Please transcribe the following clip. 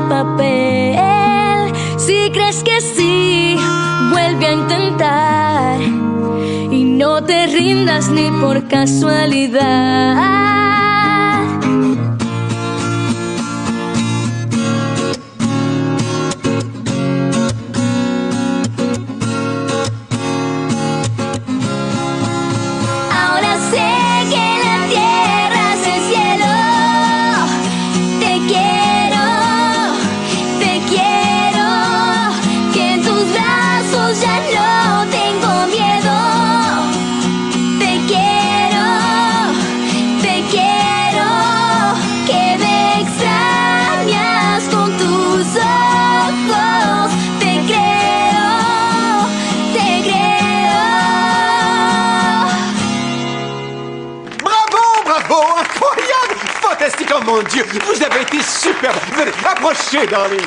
papel. Si crees que sí, vuelve a intentar y no te rindas ni por casualidad. Fantastique, oh mon Dieu, vous avez été superbe. Venez, approchez, darling.